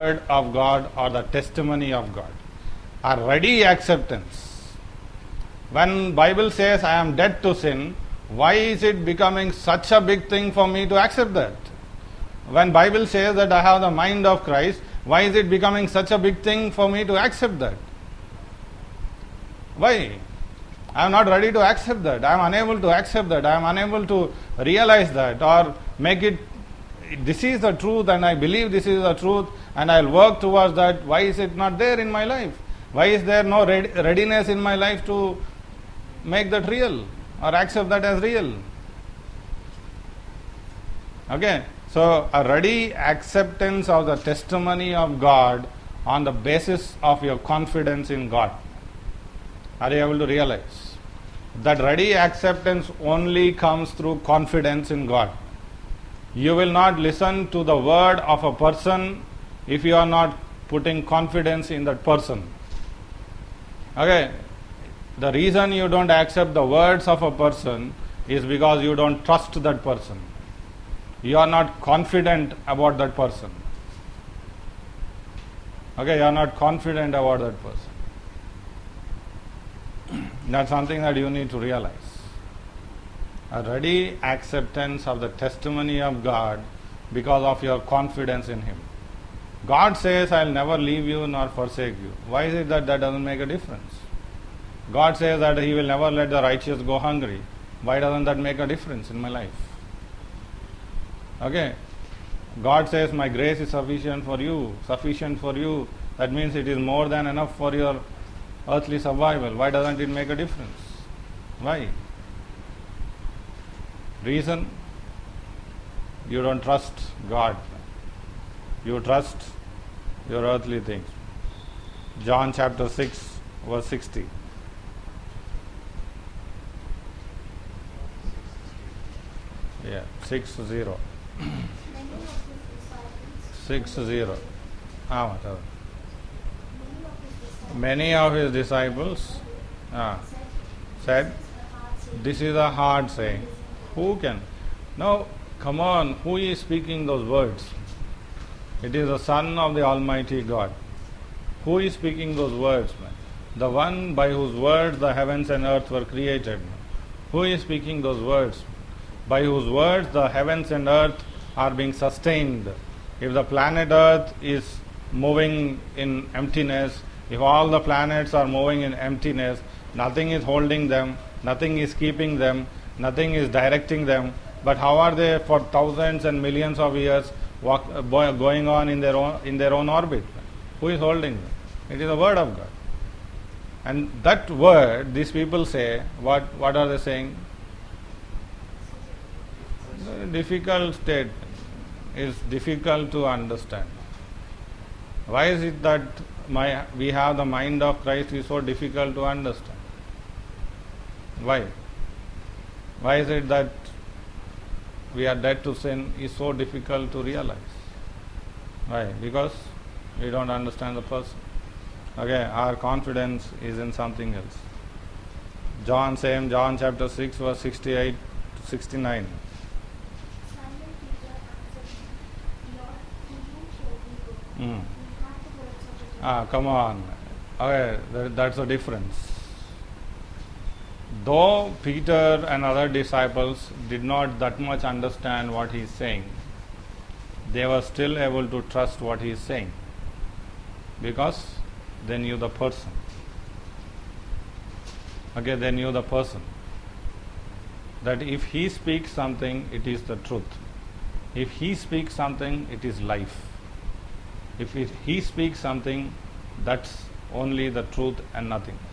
word of God or the testimony of God. A ready acceptance. When Bible says I am dead to sin, why is it becoming such a big thing for me to accept that? When Bible says that I have the mind of Christ, why is it becoming such a big thing for me to accept that? Why? I am not ready to accept that. I am unable to accept that. I am unable to realize that or make it, this is the truth and I believe this is the truth and I will work towards that. Why is it not there in my life? Why is there no readiness in my life to make that real or accept that as real? Okay, so a ready acceptance of the testimony of God on the basis of your confidence in God. Are you able to realize? That ready acceptance only comes through confidence in God. You will not listen to the word of a person if you are not putting confidence in that person. Okay, the reason you don't accept the words of a person is because you don't trust that person. You are not confident about that person. Okay, you are not confident about that person. That's something that you need to realize. A ready acceptance of the testimony of God because of your confidence in Him. God says, I will never leave you nor forsake you. Why is it that doesn't make a difference? God says that He will never let the righteous go hungry. Why doesn't that make a difference in my life? Okay. God says, my grace is sufficient for you. Sufficient for you. That means it is more than enough for your earthly survival. Why doesn't it make a difference? Why? Reason? You don't trust God. You trust your earthly things. John chapter 6 verse 60. Yeah, 6-0. 6-0. Many of his disciples said, this is a hard saying. Who can? No, come on, who is speaking those words? It is the Son of the Almighty God. Who is speaking those words, man? The one by whose words the heavens and earth were created. Who is speaking those words? By whose words the heavens and earth are being sustained. If the planet Earth is moving in emptiness, if all the planets are moving in emptiness, nothing is holding them, nothing is keeping them, nothing is directing them, but how are they for thousands and millions of years going on in their own orbit? Who is holding them? It is the word of God. And that word, these people say, what are they saying? The difficult state is difficult to understand. Why is it that we have the mind of Christ is so difficult to understand? Why? Why is it that we are dead to sin is so difficult to realize? Why? Because we don't understand the person. Okay, our confidence is in something else. John chapter 6 verse 68 to 69. Come on. Okay, that's the difference. Though Peter and other disciples did not that much understand what he is saying, they were still able to trust what he is saying because they knew the person. Okay, they knew the person. That if he speaks something, it is the truth. If he speaks something, it is life. If he speaks something, that's only the truth and nothing else.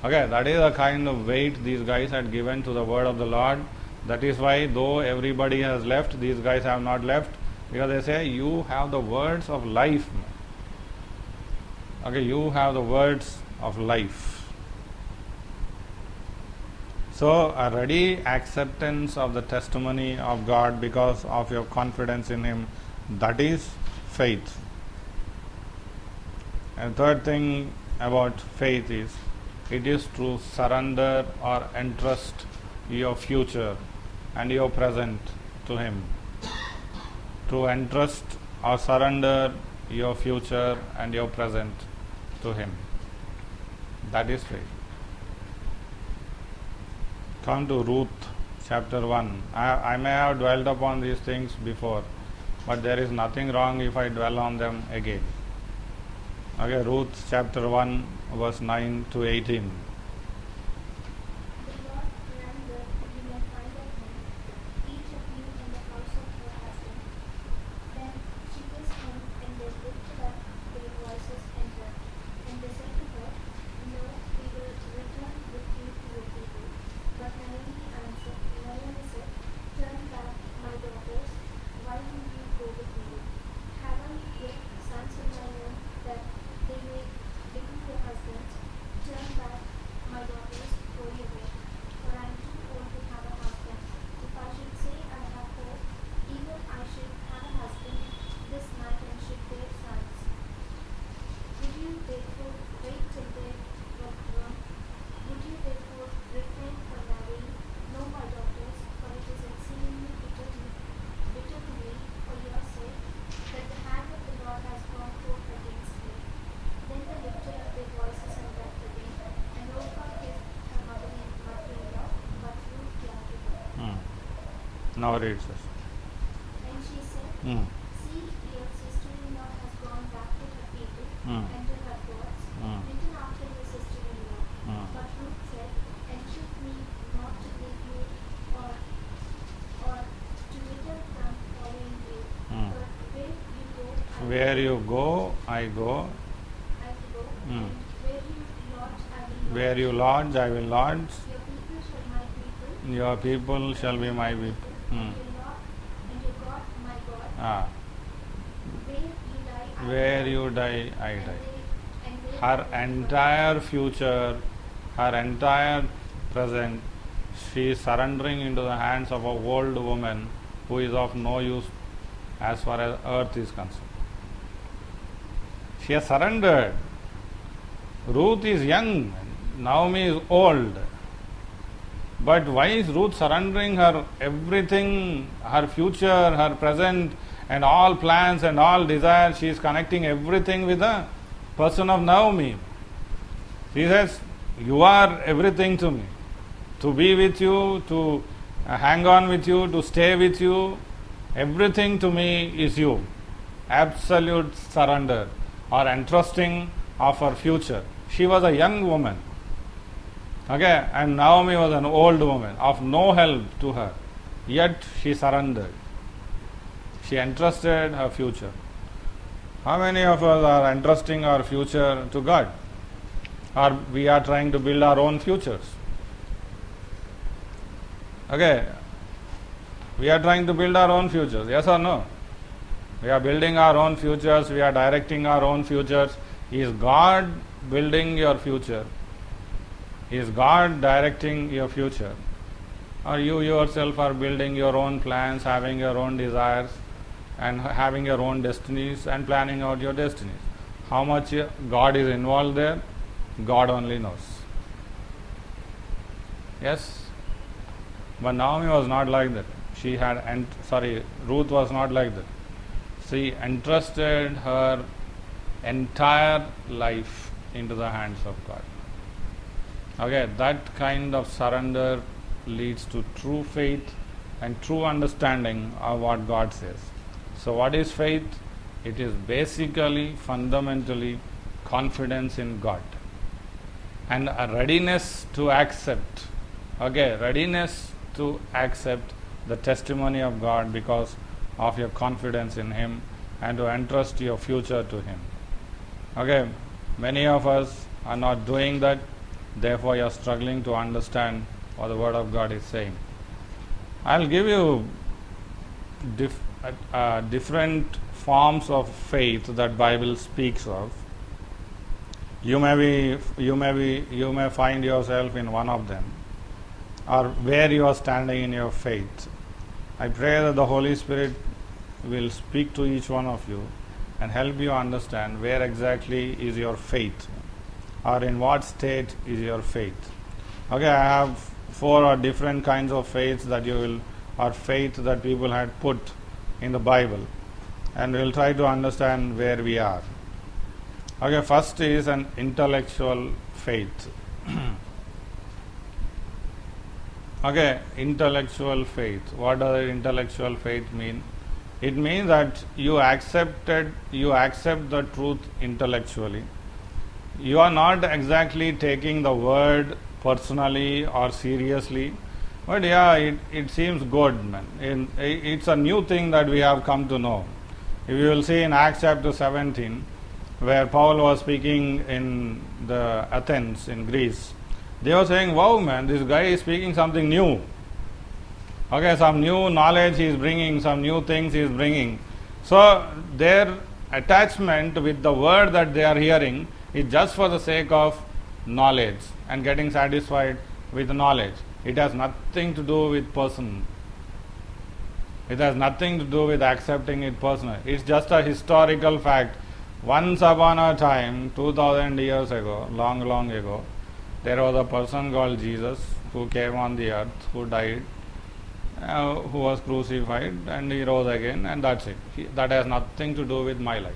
Okay, that is the kind of weight these guys had given to the word of the Lord. That is why, though everybody has left, these guys have not left, because they say, you have the words of life. Okay, you have the words of life. So, a ready acceptance of the testimony of God because of your confidence in Him, that is faith. And third thing about faith is, it is to surrender or entrust your future and your present to Him. To entrust or surrender your future and your present to Him. That is faith. Come to Ruth chapter 1. I may have dwelt upon these things before, but there is nothing wrong if I dwell on them again. Okay, Ruth chapter 1 verse 9 to 18. Now read this. And she said, See, your sister-in-law has gone back to her people and to her gods, written after your sister-in-law. But Ruth said, Entreat me not to leave you or to return from following you. But where you go, I go. And Where you lodge, I will lodge. Your people shall be my people. Your people shall be my people. And your God my God. Where you die, I die. And Her entire future, her entire present, she is surrendering into the hands of a old woman who is of no use as far as earth is concerned. She has surrendered. Ruth is young, Naomi is old. But why is Ruth surrendering her everything, her future, her present, and all plans and all desires? She is connecting everything with the person of Naomi. She says, You are everything to me. To be with you, to hang on with you, to stay with you, everything to me is you. Absolute surrender or entrusting of her future. She was a young woman. Okay, and Naomi was an old woman of no help to her. Yet she surrendered. She entrusted her future. How many of us are entrusting our future to God? Or we are trying to build our own futures? Okay, we are trying to build our own futures, yes or no? We are building our own futures, we are directing our own futures. Is God building your future? Is God directing your future? Or you yourself are building your own plans, having your own desires, and having your own destinies and planning out your destinies? How much God is involved there, God only knows. Yes? But Naomi was not like that. Ruth was not like that. She entrusted her entire life into the hands of God. Okay, that kind of surrender leads to true faith and true understanding of what God says. So what is faith? It is basically, fundamentally, confidence in God and a readiness to accept. Okay, readiness to accept the testimony of God because of your confidence in Him and to entrust your future to Him. Okay, many of us are not doing that. Therefore, you are struggling to understand what the Word of God is saying. I'll give you different forms of faith that Bible speaks of. You may find yourself in one of them, or where you are standing in your faith. I pray that the Holy Spirit will speak to each one of you and help you understand where exactly is your faith, or in what state is your faith. Okay, I have 4 different kinds of faith that faith that people had put in the Bible. and we'll try to understand where we are. Okay, first is an intellectual faith. Okay, intellectual faith. What does intellectual faith mean? It means that you accept the truth intellectually. You are not exactly taking the word personally or seriously, but yeah, it seems good, man. It's a new thing that we have come to know. If you will see in Acts chapter 17, where Paul was speaking in the Athens in Greece, they were saying, wow, man, this guy is speaking something new. Okay, some new knowledge he is bringing, some new things he is bringing. So their attachment with the word that they are hearing is just for the sake of knowledge and getting satisfied with knowledge. It has nothing to do with person. It has nothing to do with accepting it personally. It's just a historical fact. Once upon a time, 2000 years ago, long ago, there was a person called Jesus who came on the earth, who died, who was crucified, and he rose again, and that's it. That has nothing to do with my life.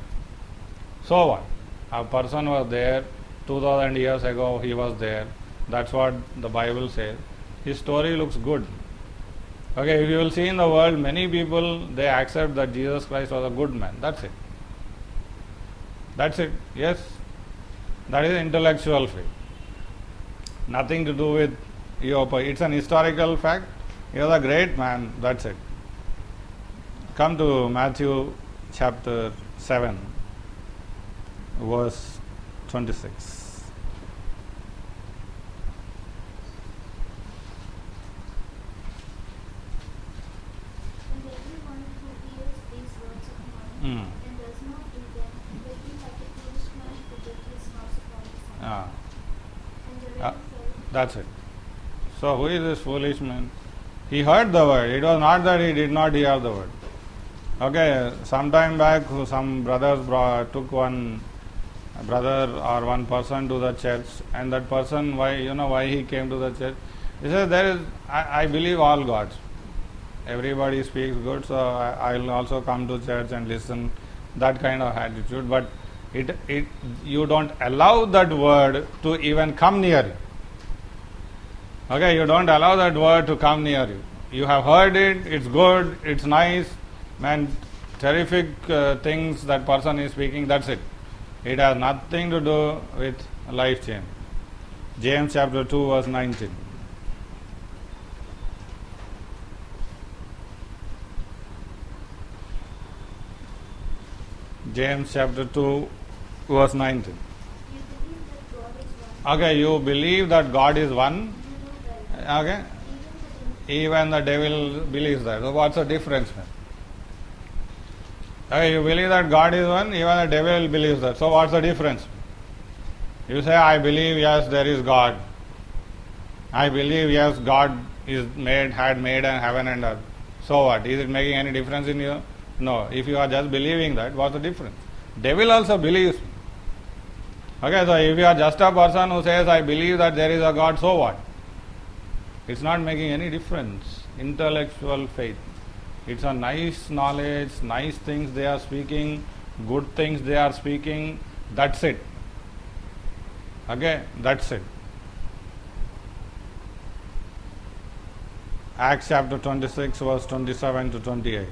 So what? A person was there, 2000 years ago he was there. That's what the Bible says. His story looks good. Okay, if you will see in the world, many people, they accept that Jesus Christ was a good man. That's it. That's it. Yes. That is intellectual faith. Nothing to do with your. It's an historical fact. He was a great man. That's it. Come to Matthew chapter 7, verse 26. And everyone who hears these words of mine and does not do them will be like a foolish man who built his house upon the sand. And the rain fell. That's it. So who is this foolish man? He heard the word. It was not that he did not hear the word. Okay, some time back, some brothers took one brother or one person to the church, and that person, why he came to the church? He says, I believe all gods. Everybody speaks good, so I'll also come to church and listen. That kind of attitude, but you don't allow that word to even come near you. Okay, you don't allow that word to come near you. You have heard it, it's good, it's nice, man, terrific things that person is speaking, that's it. It has nothing to do with life change. James chapter 2 verse 19. James chapter 2 verse 19. You believe that God is one. Okay, you believe that God is one. Okay, even the devil believes that. So what's the difference, man? Okay, you believe that God is one, even the devil believes that. So what's the difference? You say, I believe, yes, there is God. I believe, yes, God had made heaven and earth. So what? Is it making any difference in you? No. If you are just believing that, what's the difference? Devil also believes. Okay, so if you are just a person who says, I believe that there is a God, so what? It's not making any difference. Intellectual faith. It's a nice knowledge, nice things they are speaking, good things they are speaking. That's it. Okay, that's it. Acts chapter 26 verse 27 to 28.